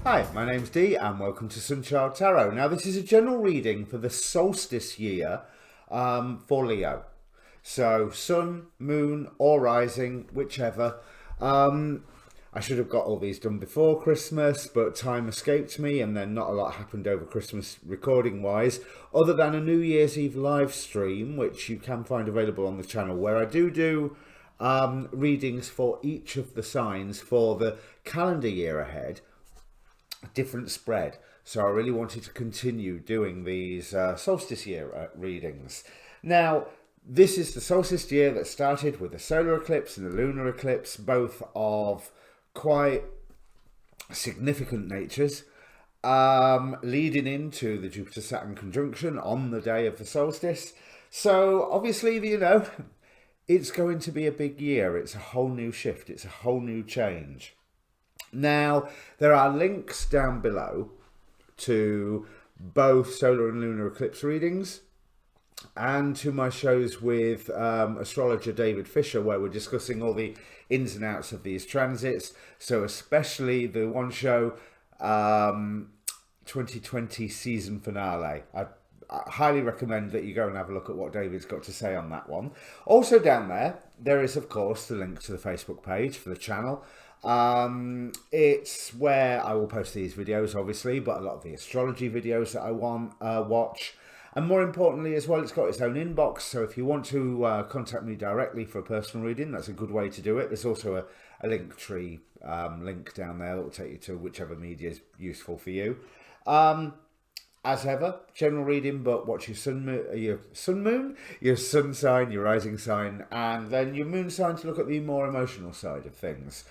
Hi, my name's Dee and welcome to Sunchild Tarot. Now this is a general reading for the solstice year for Leo. So sun, moon or rising, whichever. I should have got all these done before Christmas, but time escaped me and then not a lot happened over Christmas recording wise, other than a New Year's Eve live stream, which you can find available on the channel, where I do readings for each of the signs for the calendar year ahead. Different spread, so I really wanted to continue doing these solstice year readings. Now this is the solstice year that started with the solar eclipse and the lunar eclipse, both of quite significant natures, leading into the Jupiter Saturn Conjunction on the day of the solstice. So obviously, you know, it's going to be a big year. It's a whole new shift, it's a whole new change. Now, there are links down below to both solar and lunar eclipse readings and to my shows with astrologer David Fischer, where we're discussing all the ins and outs of these transits. So especially the one show, 2020 season finale. I highly recommend that you go and have a look at what David's got to say on that one. Also down there is of course the link to the Facebook page for the channel. It's where I will post these videos, obviously, but a lot of the astrology videos that I watch, and more importantly as well, it's got its own inbox. So if you want to contact me directly for a personal reading, that's a good way to do it. There's also a link tree link down there that will take you to whichever media is useful for you. As ever, general reading, but watch your sun moon, your sun sign, your rising sign, and then your moon sign to look at the more emotional side of things.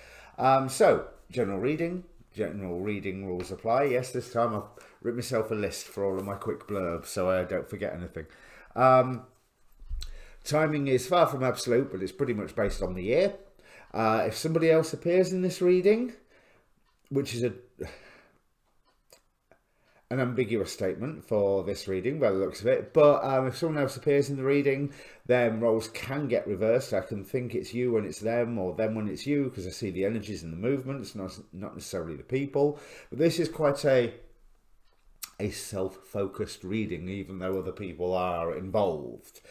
So, general reading rules apply. Yes, this time I've written myself a list for all of my quick blurbs so I don't forget anything. Timing is far from absolute, but it's pretty much based on the year. If somebody else appears in this reading, which is an ambiguous statement for this reading by the looks of it, but if someone else appears in the reading, then roles can get reversed. I can think it's you when it's them, or them when it's you, because I see the energies and the movements, not necessarily the people. But this is quite a self-focused reading, even though other people are involved,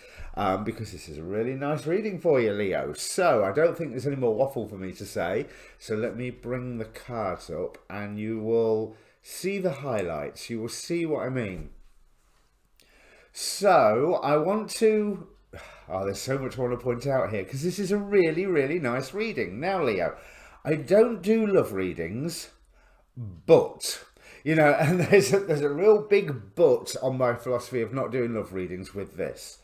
because this is a really nice reading for you, Leo. So I don't think there's any more waffle for me to say, so let me bring the cards up and you will see the highlights. You will see what I mean. So I want to... Oh, there's so much I want to point out here, because this is a really, really nice reading. Now, Leo, I don't do love readings, but, you know, and there's a real big but on my philosophy of not doing love readings with this.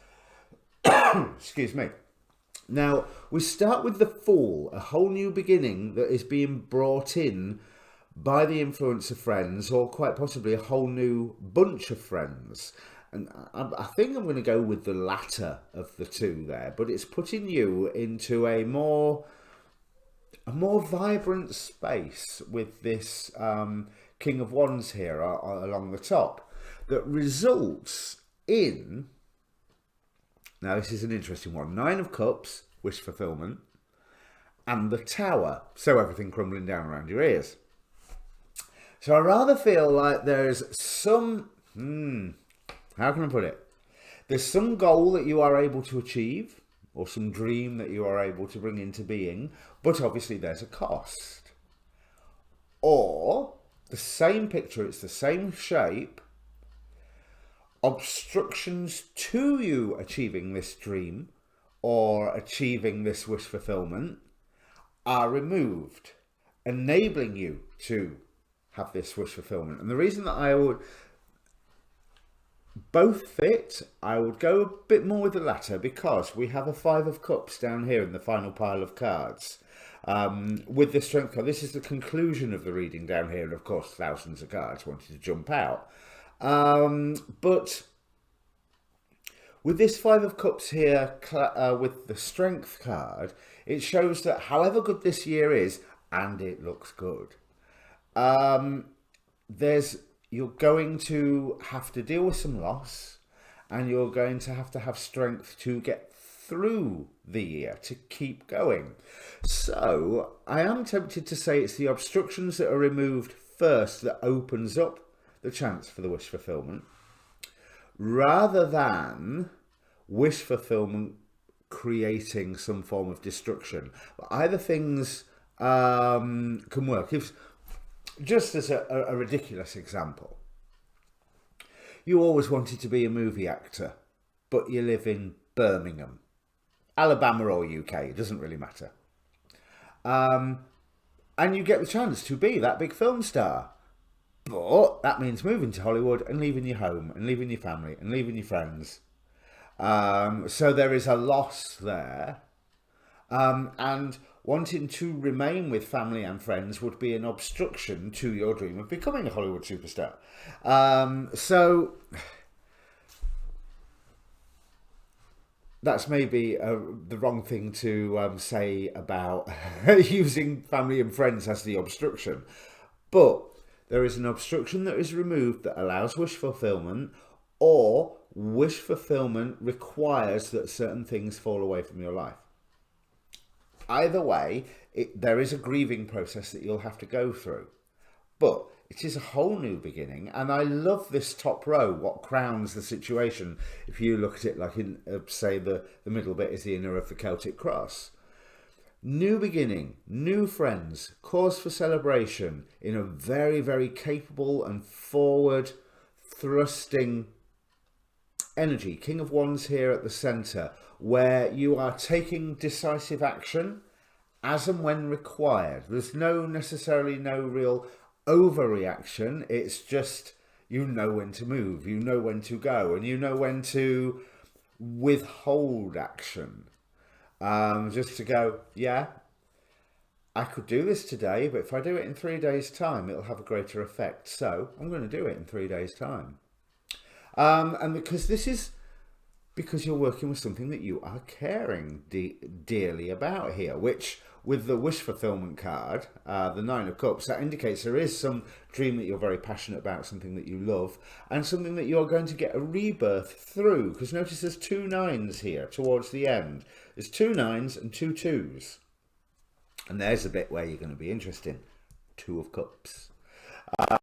Excuse me. Now, we start with the Fool, a whole new beginning that is being brought in by the influence of friends, or quite possibly a whole new bunch of friends. And I think I'm going to go with the latter of the two there, but it's putting you into a more vibrant space with this King of Wands here along the top, that results in, now this is an interesting one, 9 of Cups, wish fulfillment, and the Tower, so everything crumbling down around your ears. So I rather feel like there's some, how can I put it? There's some goal that you are able to achieve, or some dream that you are able to bring into being, but obviously there's a cost. Or the same picture, it's the same shape, obstructions to you achieving this dream or achieving this wish fulfillment are removed, enabling you to have this wish fulfillment. And the reason that I would both fit, I would go a bit more with the latter, because we have a 5 of Cups down here in the final pile of cards. With the Strength card, this is the conclusion of the reading down here, and of course thousands of cards wanted to jump out. But with this 5 of Cups here, with the Strength card, it shows that however good this year is, and it looks good, you're going to have to deal with some loss, and you're going to have strength to get through the year, to keep going. So I am tempted to say it's the obstructions that are removed first that opens up the chance for the wish fulfillment, rather than wish fulfillment creating some form of destruction. But either things can work. If, just as a ridiculous example, you always wanted to be a movie actor, but you live in Birmingham, Alabama or UK, it doesn't really matter. And you get the chance to be that big film star. But that means moving to Hollywood and leaving your home and leaving your family and leaving your friends. So there is a loss there. And wanting to remain with family and friends would be an obstruction to your dream of becoming a Hollywood superstar. So that's maybe the wrong thing to say about using family and friends as the obstruction. But there is an obstruction that is removed that allows wish fulfillment, or wish fulfillment requires that certain things fall away from your life. Either way, there is a grieving process that you'll have to go through. But it is a whole new beginning, and I love this top row, what crowns the situation. If you look at it like in, say, the middle bit is the inner of the Celtic cross. New beginning, new friends, cause for celebration in a very, very capable and forward thrusting energy. King of Wands here at the centre, where you are taking decisive action as and when required. There's necessarily no real overreaction. It's just, you know when to move, you know when to go, and you know when to withhold action. Just to go, yeah, I could do this today, but if I do it in 3 days' time, it'll have a greater effect. So I'm going to do it in 3 days' time. And because you're working with something that you are caring dearly about here, which with the wish fulfillment card, the Nine of Cups, that indicates there is some dream that you're very passionate about, something that you love, and something that you're going to get a rebirth through. Because notice there's 2 9s here towards the end. There's 2 9s and 2 2s. And there's a bit where you're going to be interested. 2 of Cups. 2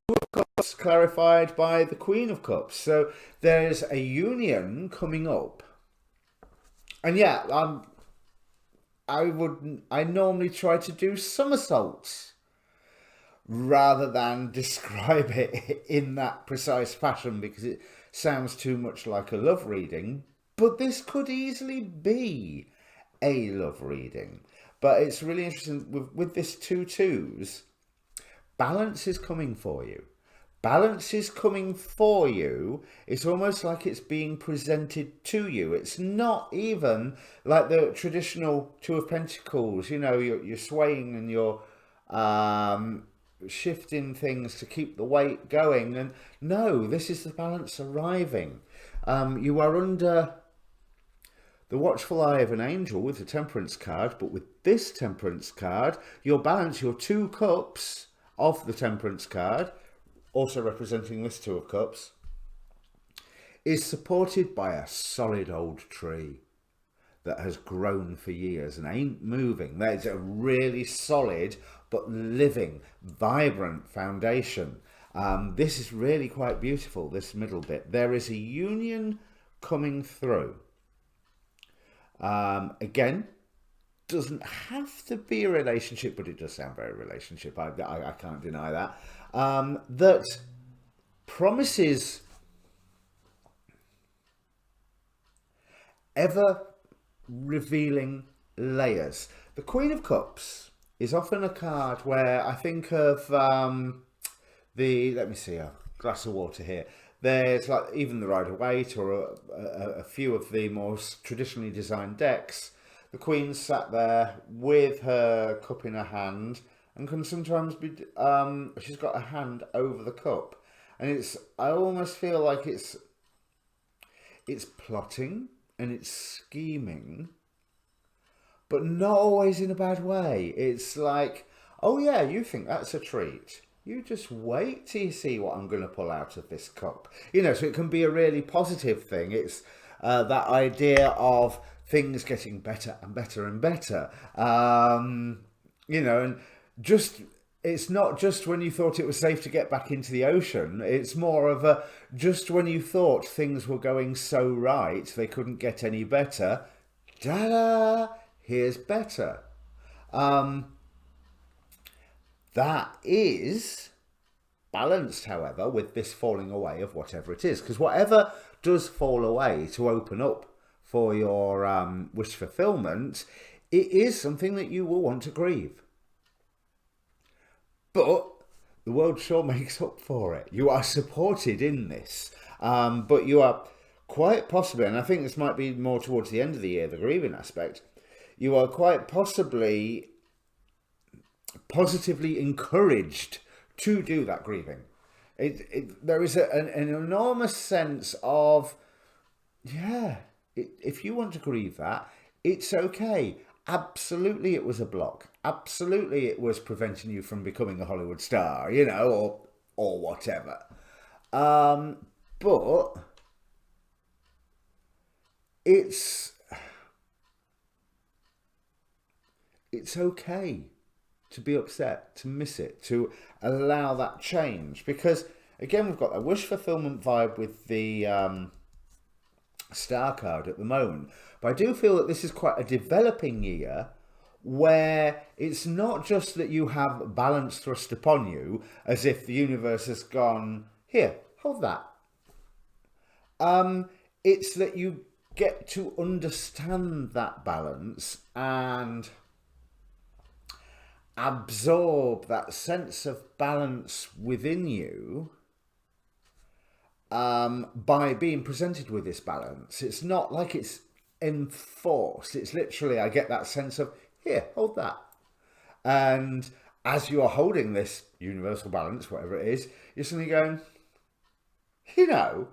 of Cups clarified by the Queen of Cups. So there's a union coming up. And yeah, I normally try to do somersaults rather than describe it in that precise fashion, because it sounds too much like a love reading. But this could easily be a love reading. But it's really interesting with this 2 2s. Balance is coming for you. Balance is coming for you. It's almost like it's being presented to you. It's not even like the traditional 2 of Pentacles. You know, you're swaying and you're shifting things to keep the weight going. And no, this is the balance arriving. You are under the watchful eye of an angel with the Temperance card. But with this Temperance card, your balance, your 2 cups of the Temperance card, also representing this 2 of Cups, is supported by a solid old tree that has grown for years and ain't moving. There's a really solid but living, vibrant foundation. This is really quite beautiful, this middle bit. There is a union coming through. Again, doesn't have to be a relationship, but it does sound very relationship. I can't deny that. That promises ever revealing layers. The Queen of Cups is often a card where I think of let me see, a glass of water here. There's like even the Rider-Waite or a few of the more traditionally designed decks. The Queen sat there with her cup in her hand, and can sometimes be, she's got a hand over the cup. And I almost feel like it's plotting and it's scheming, but not always in a bad way. It's like, oh yeah, you think that's a treat. You just wait till you see what I'm going to pull out of this cup. You know, so it can be a really positive thing. It's that idea of things getting better and better and better. You know, and just it's not just when you thought it was safe to get back into the ocean. It's more of a just when you thought things were going so right, they couldn't get any better. Ta-da! Here's better. That is balanced, however, with this falling away of whatever it is. Because whatever does fall away to open up for your wish fulfillment, it is something that you will want to grieve. But the world sure makes up for it. You are supported in this. But you are quite possibly, and I think this might be more towards the end of the year, the grieving aspect, you are quite possibly positively encouraged to do that grieving. There is an enormous sense of, yeah, if you want to grieve that, it's okay. Absolutely it was a block. Absolutely it was preventing you from becoming a Hollywood star, you know, or whatever. But it's okay to be upset, to miss it, to allow that change. Because, again, we've got a wish fulfillment vibe with the star card at the moment. But I do feel that this is quite a developing year where it's not just that you have balance thrust upon you, as if the universe has gone, here, hold that. It's that you get to understand that balance and absorb that sense of balance within you by being presented with this balance. It's not like it's enforced. It's literally, I get that sense of, here, hold that. And as you are holding this universal balance, whatever it is, you're suddenly going, you know,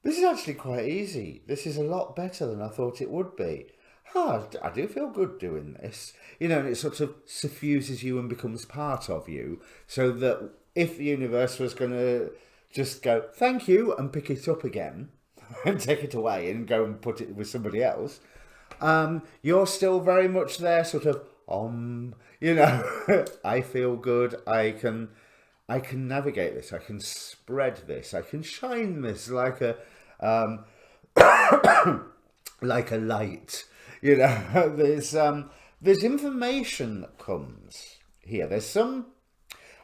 this is actually quite easy. This is a lot better than I thought it would be. I do feel good doing this. You know, and it sort of suffuses you and becomes part of you. So that if the universe was going to just go, thank you, and pick it up again, and take it away and go and put it with somebody else, you're still very much there, sort of, you know, I feel good. I can navigate this. I can spread this. I can shine this like a like a light. You know, there's information that comes here. There's some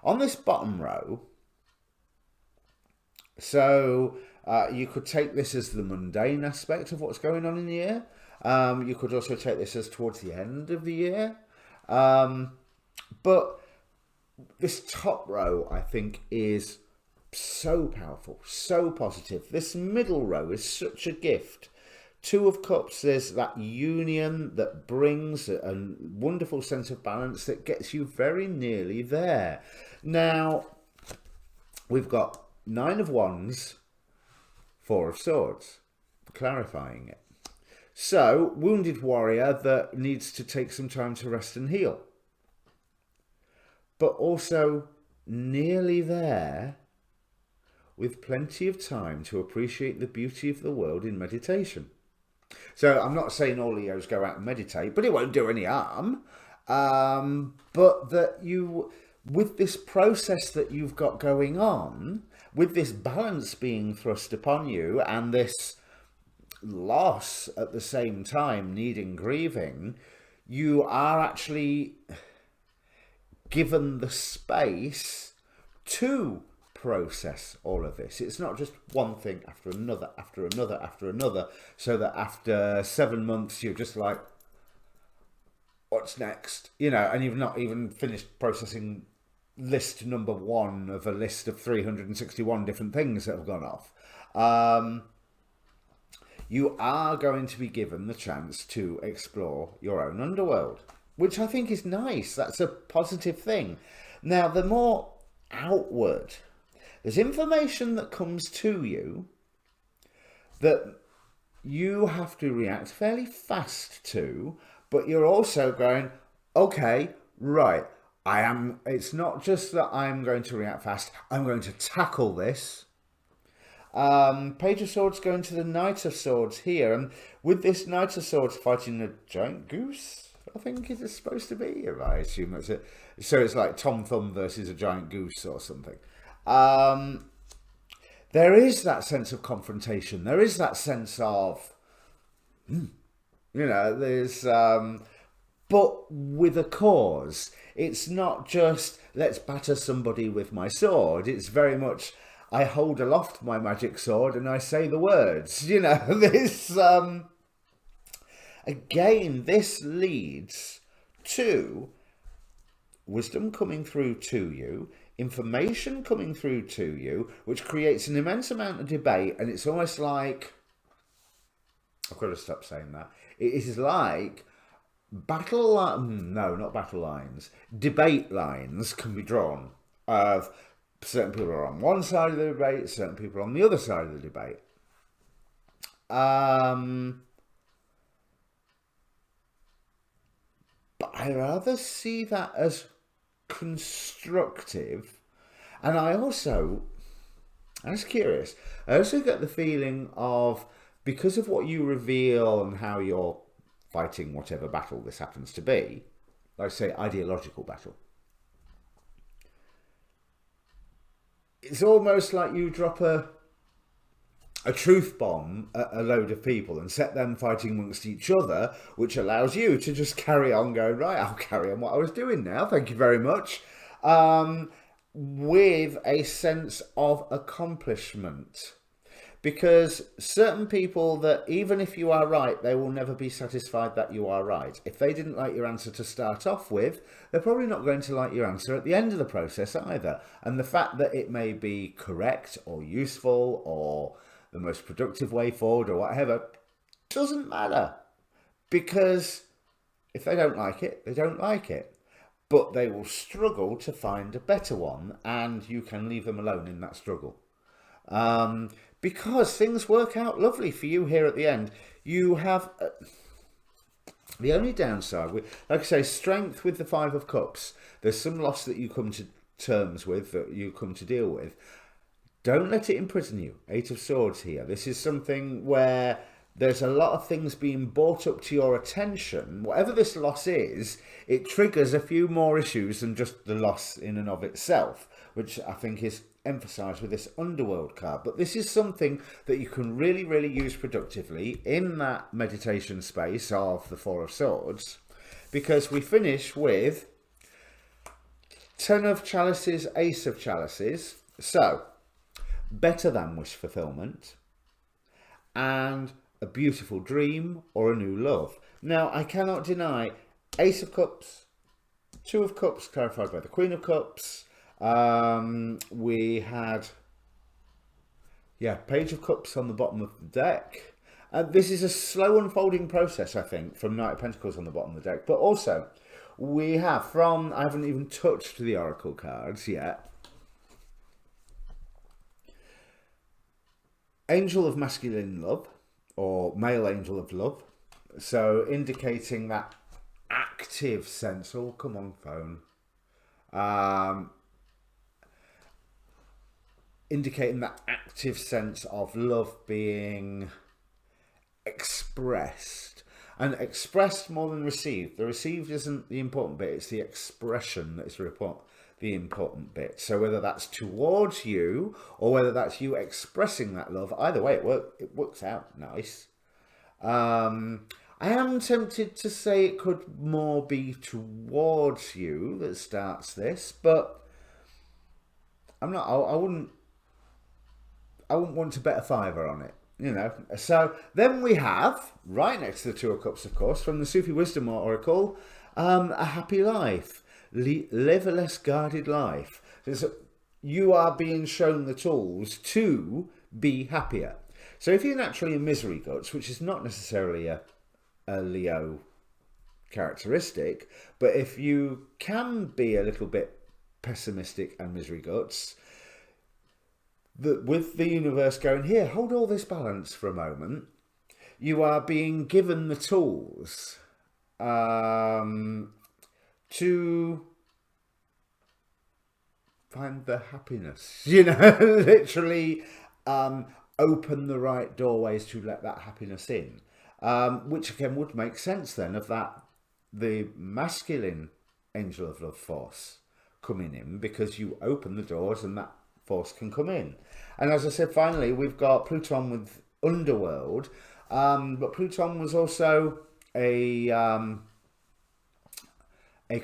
on this bottom row. So you could take this as the mundane aspect of what's going on in the year. You could also take this as towards the end of the year. But this top row, I think, is so powerful, so positive. This middle row is such a gift. Two of Cups, there's that union that brings a wonderful sense of balance that gets you very nearly there. Now, we've got Nine of Wands, Four of Swords, clarifying it. So, wounded warrior that needs to take some time to rest and heal. But also nearly there with plenty of time to appreciate the beauty of the world in meditation. So I'm not saying all Leos go out and meditate, but it won't do any harm. But that you, with this process that you've got going on, with this balance being thrust upon you and this loss at the same time needing grieving, you are actually given the space to process all of this. It's not just one thing after another, after another, after another, so that after 7 months you're just like, what's next? You know, and you've not even finished processing list number 1 of a list of 361 different things that have gone off. You are going to be given the chance to explore your own underworld, which I think is nice. That's a positive thing. Now, the more outward, there's information that comes to you that you have to react fairly fast to, but you're also going, okay, right, it's not just that I'm going to react fast, I'm going to tackle this. Page of Swords going to the Knight of Swords here, and with this Knight of Swords fighting a giant goose, I think it is supposed to be. I assume that's it. So it's like Tom Thumb versus a giant goose or something. There is that sense of confrontation. There is that sense of, there's, but with a cause. It's not just, let's batter somebody with my sword. It's very much, I hold aloft my magic sword and I say the words. This, again, this leads to wisdom coming through to you, information coming through to you, which creates an immense amount of debate. And it's almost like, I've got to stop saying that. It is like debate lines can be drawn of certain people are on one side of the debate, certain people are on the other side of the debate. But I rather see that as constructive. And I was curious, I also get the feeling of, because of what you reveal and how you're fighting whatever battle this happens to be, like say ideological battle, it's almost like you drop a truth bomb at a load of people and set them fighting amongst each other, which allows you to just carry on going, right, I'll carry on what I was doing now, thank you very much, with a sense of accomplishment. Because certain people that, even if you are right, they will never be satisfied that you are right. If they didn't like your answer to start off with, they're probably not going to like your answer at the end of the process either. And the fact that it may be correct or useful or the most productive way forward or whatever doesn't matter. Because if they don't like it, they don't like it. But they will struggle to find a better one, and you can leave them alone in that struggle. Because things work out lovely for you here at the end. You have the only downside, like I say, strength with the Five of Cups. There's some loss that you come to terms with, that you come to deal with. Don't let it imprison you. Eight of Swords here. This is something where there's a lot of things being brought up to your attention. Whatever this loss is, it triggers a few more issues than just the loss in and of itself, which I think is emphasized with this Underworld card. But this is something that you can really, really use productively in that meditation space of the Four of Swords, because we finish with Ten of Chalices, Ace of Chalices. So, better than wish fulfillment, and a beautiful dream or a new love. Now, I cannot deny Ace of Cups, Two of Cups clarified by the Queen of Cups. We had, Page of Cups on the bottom of the deck. This is a slow unfolding process, I think, from Knight of Pentacles on the bottom of the deck. But also, we have I haven't even touched the Oracle cards yet. Angel of Masculine Love, or Male Angel of Love. So indicating that active sense. Oh, come on, phone. Indicating that active sense of love being expressed. And expressed more than received. The received isn't the important bit, it's the expression that's the important bit. So whether that's towards you or whether that's you expressing that love, either way it works out nice. I am tempted to say it could more be towards you that starts this, but I'm not. I wouldn't want to bet a fiver on it, So then we have, right next to the Two of Cups, of course, from the Sufi Wisdom Oracle, a happy life. Live a less guarded life. You are being shown the tools to be happier. So if you're naturally a misery guts, which is not necessarily a Leo characteristic, but if you can be a little bit pessimistic and misery guts, with the universe going, here, hold all this balance for a moment, you are being given the tools to find the happiness, literally open the right doorways to let that happiness in, which again would make sense then of that the masculine angel of love force coming in, because you open the doors and that force can come in. And as I said, finally, we've got Pluton with underworld, but Pluton was also a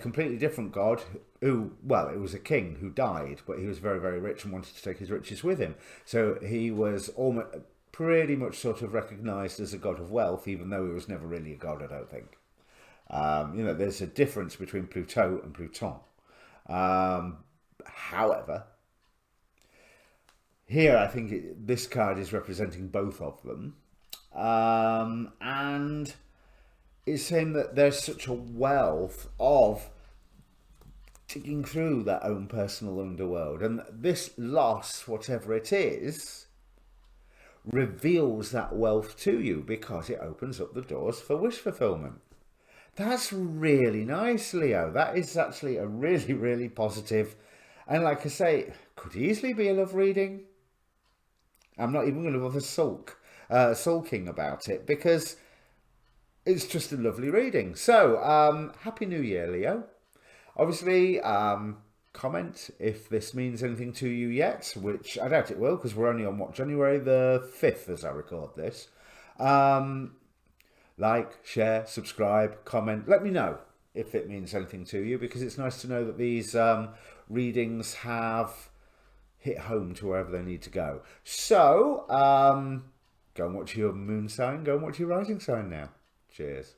completely different god who, well, it was a king who died, but he was very, very rich and wanted to take his riches with him. So he was almost pretty much sort of recognized as a god of wealth, even though he was never really a god, I don't think. You know, there's a difference between Pluto and Pluton. However, here I think this card is representing both of them. And it's saying that there's such a wealth of digging through their own personal underworld, and this loss, whatever it is, reveals that wealth to you because it opens up the doors for wish fulfillment. That's really nice, Leo. That is actually a really, really positive, and like I say, could easily be a love reading. I'm not even going to bother sulking about it, because it's just a lovely reading. So, Happy New Year, Leo. Obviously, comment if this means anything to you yet, which I doubt it will, because we're only on, what, January the 5th as I record this. Like, share, subscribe, comment. Let me know if it means anything to you, because it's nice to know that these readings have hit home to wherever they need to go. So, go and watch your moon sign, go and watch your rising sign now. Cheers.